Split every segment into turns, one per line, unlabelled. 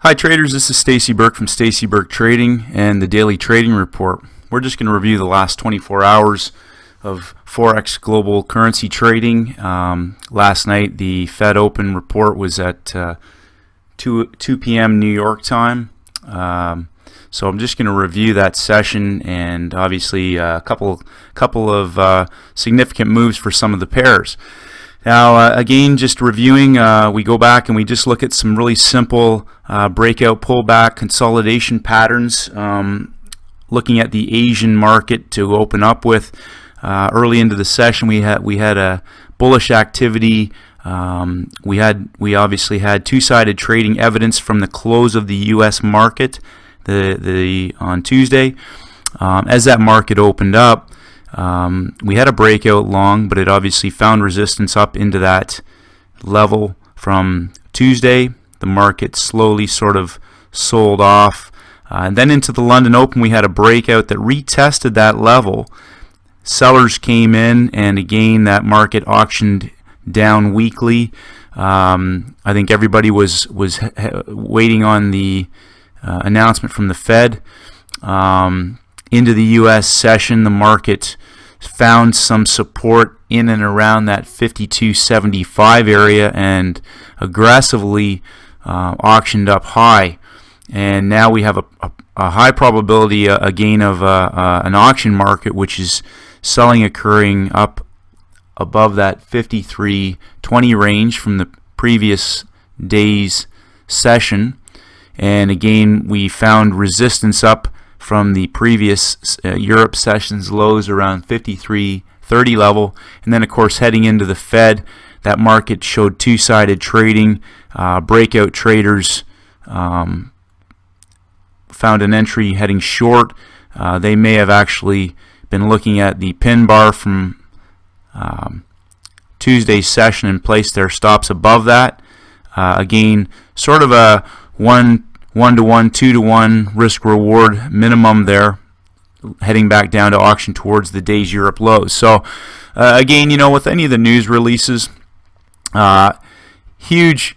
Hi traders, this is Stacey Burke from Stacey Burke Trading and the Daily Trading Report. We're just going to review the last 24 hours of Forex global currency trading. Last night the Fed Open report was at 2 p.m. New York time. So I'm just going to review that session and obviously a couple of significant moves for some of the pairs. Now, again, just reviewing, we go back and we just look at some really simple breakout, pullback, consolidation patterns, looking at the Asian market to open up with. Early into the session, we had a bullish activity. We obviously had two-sided trading evidence from the close of the U.S. market on Tuesday. As that market opened up, we had a breakout long, but it obviously found resistance up into that level from Tuesday. The market slowly sort of sold off. And then into the London Open, we had a breakout that retested that level. Sellers came in, and again, that market auctioned down weekly. I think everybody was waiting on the announcement from the Fed. Into the U.S. session, the market found some support in and around that 52.75 area and aggressively auctioned up high. And now we have a high probability again of an auction market, which is selling occurring up above that 53.20 range from the previous day's session. And again, we found resistance up from the previous Europe session's lows around 53.30 level. And then, of course, heading into the Fed, that market showed two-sided trading. Breakout traders found an entry heading short. They may have actually been looking at the pin bar from Tuesday's session and placed their stops above that. Again, sort of a 1-to-1, 2-to-1 risk-reward minimum there, heading back down to auction towards the day's Europe lows. So, again, with any of the news releases, huge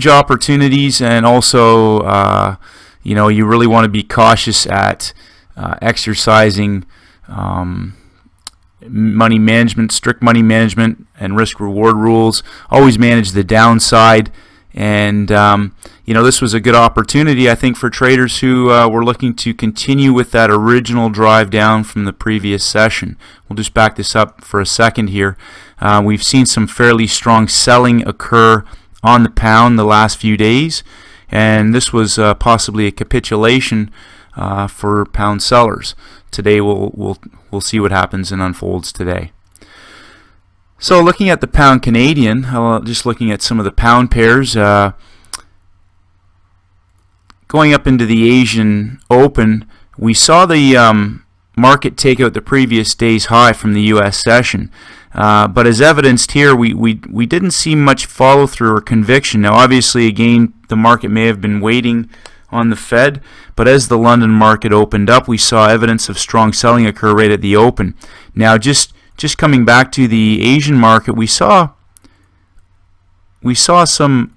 opportunities, and also, you really want to be cautious at exercising money management, strict money management, and risk-reward rules. Always manage the downside. And, this was a good opportunity, I think, for traders who were looking to continue with that original drive down from the previous session. We'll just back this up for a second here. We've seen some fairly strong selling occur on the pound the last few days, and this was possibly a capitulation for pound sellers. Today we'll see what happens and unfolds today. So looking at the pound Canadian, just looking at some of the pound pairs, going up into the Asian Open, we saw the market take out the previous day's high from the U.S. session. But as evidenced here, we didn't see much follow-through or conviction. Now, obviously, again, the market may have been waiting on the Fed, but as the London market opened up, we saw evidence of strong selling occur right at the open. Now, just coming back to the Asian market, we saw some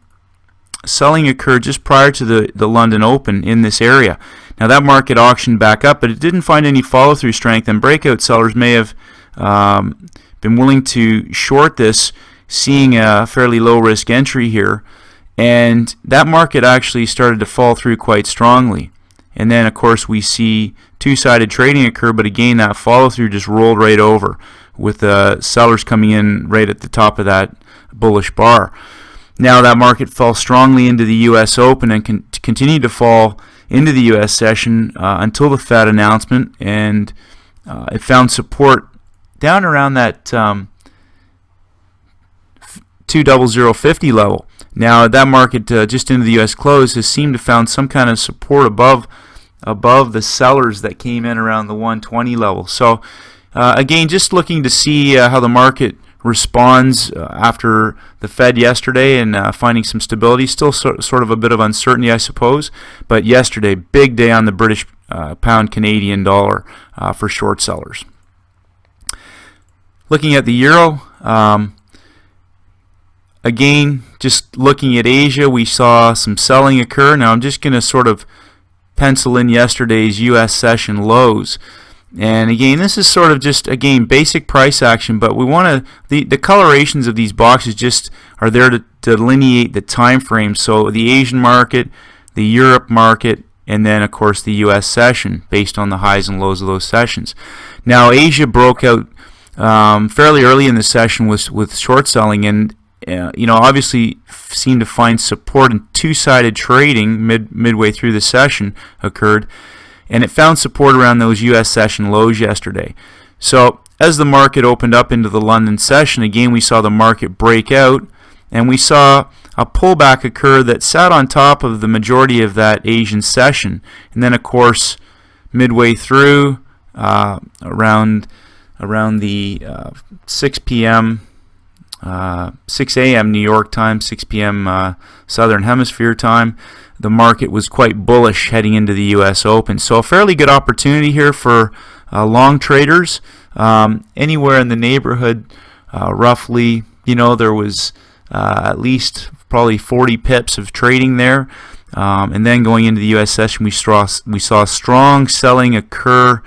selling occur just prior to the London Open in this area. Now that market auctioned back up, but it didn't find any follow-through strength, and breakout sellers may have been willing to short this, seeing a fairly low-risk entry here, and that market actually started to fall through quite strongly. And then, of course, we see two-sided trading occur, but again, that follow-through just rolled right over, with sellers coming in right at the top of that bullish bar. Now that market fell strongly into the U.S. Open and continued to fall into the U.S. session until the Fed announcement, and it found support down around that 20050 level. Now that market just into the U.S. close has seemed to found some kind of support above the sellers that came in around the 120 level. So again, just looking to see how the market responds after the Fed yesterday, and finding some stability. Still sort of a bit of uncertainty, I suppose, but yesterday, big day on the British pound Canadian dollar for short sellers. Looking at the euro, again, just looking at Asia, we saw some selling occur. Now I'm just going to sort of pencil in yesterday's U.S. session lows. And again, this is sort of just, again, basic price action, but we want to, the colorations of these boxes just are there to delineate the time frame. So the Asian market, the Europe market, and then of course the U.S. session based on the highs and lows of those sessions. Now Asia broke out fairly early in the session with short selling, and obviously seemed to find support in two-sided trading midway through the session occurred, and it found support around those U.S. session lows yesterday. So as the market opened up into the London session, again we saw the market break out, and we saw a pullback occur that sat on top of the majority of that Asian session. And then of course midway through, around the 6 p.m. 6 a.m. New York time, 6 p.m. Southern Hemisphere time, the market was quite bullish heading into the U.S. Open. So a fairly good opportunity here for long traders. Anywhere in the neighborhood, roughly, there was at least probably 40 pips of trading there. And then going into the U.S. session, we saw strong selling occur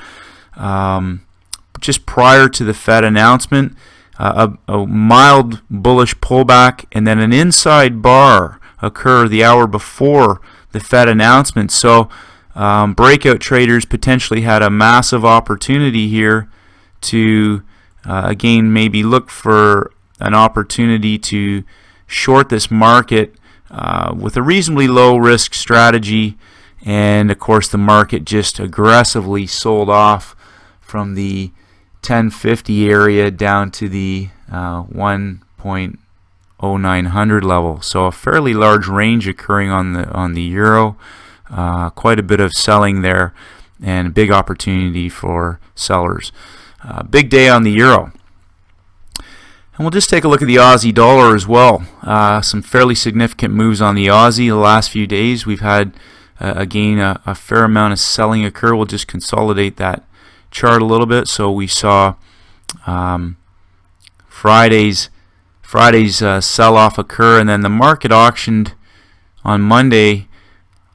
just prior to the Fed announcement. A mild bullish pullback, and then an inside bar occur the hour before the Fed announcement. So breakout traders potentially had a massive opportunity here to again maybe look for an opportunity to short this market with a reasonably low risk strategy. And of course the market just aggressively sold off from the 1050 area down to the 1.0900 level. So a fairly large range occurring on the euro. Quite a bit of selling there, and a big opportunity for sellers. Big day on the euro. And we'll just take a look at the Aussie dollar as well. Some fairly significant moves on the Aussie the last few days. We've had again a fair amount of selling occur. We'll just consolidate that chart a little bit. So we saw Friday's sell-off occur, and then the market auctioned on Monday,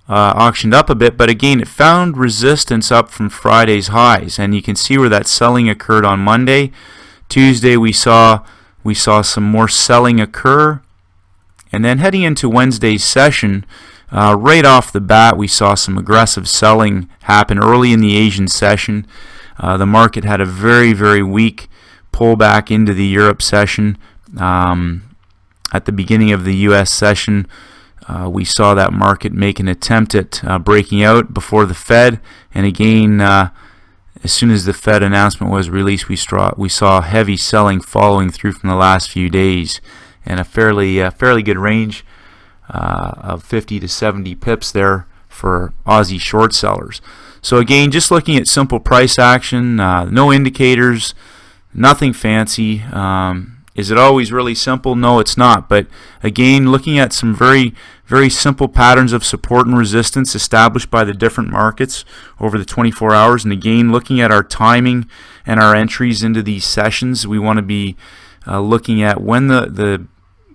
auctioned up a bit, but again it found resistance up from Friday's highs, and you can see where that selling occurred on Monday. Tuesday we saw some more selling occur, and then heading into Wednesday's session, right off the bat we saw some aggressive selling happen early in the Asian session. The market had a very, very weak pullback into the Europe session. At the beginning of the U.S. session, we saw that market make an attempt at breaking out before the Fed. And again, as soon as the Fed announcement was released, we saw heavy selling following through from the last few days, and a fairly good range of 50 to 70 pips there for Aussie short sellers. So again, just looking at simple price action, no indicators, nothing fancy. Is it always really simple? No, it's not. But again, looking at some very, very simple patterns of support and resistance established by the different markets over the 24 hours. And again, looking at our timing and our entries into these sessions, we want to be looking at when the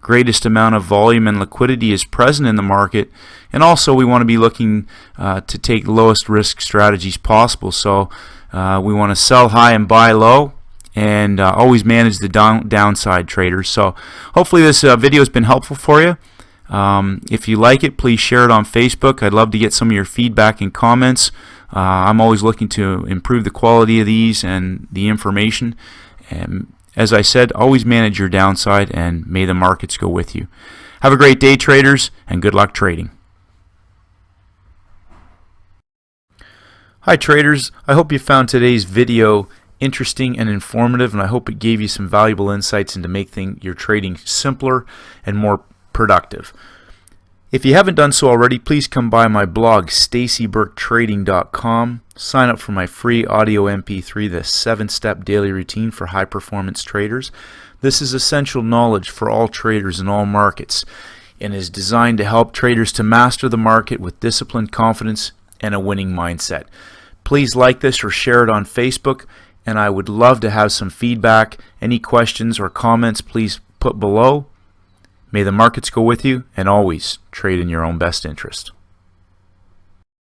greatest amount of volume and liquidity is present in the market, and also we want to be looking to take lowest risk strategies possible. So we want to sell high and buy low, and always manage the downside, traders. So hopefully this video has been helpful for you. If you like it, please share it on Facebook. I'd love to get some of your feedback and comments. I'm always looking to improve the quality of these and the information. And as I said, always manage your downside, and may the markets go with you. Have a great day, traders, and good luck trading. Hi, traders. I hope you found today's video interesting and informative, and I hope it gave you some valuable insights into making your trading simpler and more productive. If you haven't done so already, please come by my blog, StaceyBurkeTrading.com. Sign up for my free audio MP3, the 7-step daily routine for high-performance traders. This is essential knowledge for all traders in all markets, and is designed to help traders to master the market with disciplined confidence and a winning mindset. Please like this or share it on Facebook, and I would love to have some feedback. Any questions or comments, please put below. May the markets go with you, and always trade in your own best interest.